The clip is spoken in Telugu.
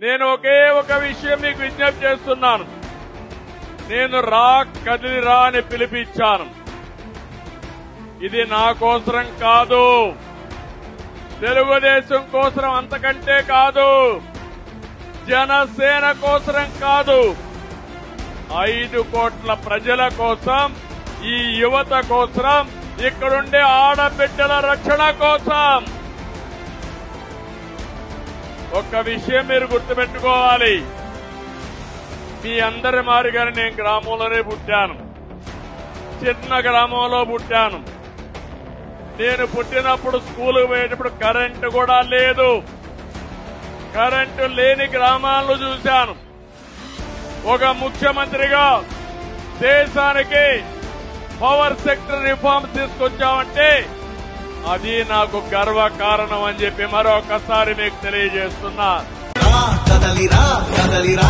నేను ఒకే ఒక విషయం మీకు విజ్ఞప్తి చేస్తున్నాను. నేను కదిలిరా అని పిలిపించాను. ఇది నా కోసరం కాదు, తెలుగుదేశం కోసరం, అంతకంటే కాదు, జనసేన కోసరం కాదు, 5 కోట్ల ప్రజల కోసం, ఈ యువత కోసం, ఇక్కడుండే ఆడబిడ్డల రక్షణ కోసం. ఒక్క విషయం మీరు గుర్తుపెట్టుకోవాలి. మీ అందరి మాదిరిగానే నేను గ్రామంలోనే పుట్టాను. చిన్న గ్రామంలో పుట్టాను. నేను పుట్టినప్పుడు స్కూలుకు పోయేటప్పుడు కరెంటు కూడా లేదు. కరెంటు లేని గ్రామాలను చూశాను. ఒక ముఖ్యమంత్రిగా దేశానికి పవర్ సెక్టర్ రిఫార్మ్స్ తీసుకొచ్చామంటే అది నాకు గర్వ కారణం అని చెప్పి మరొకసారి మీకు తెలియజేస్తున్నా. కదలిరా కదలిరా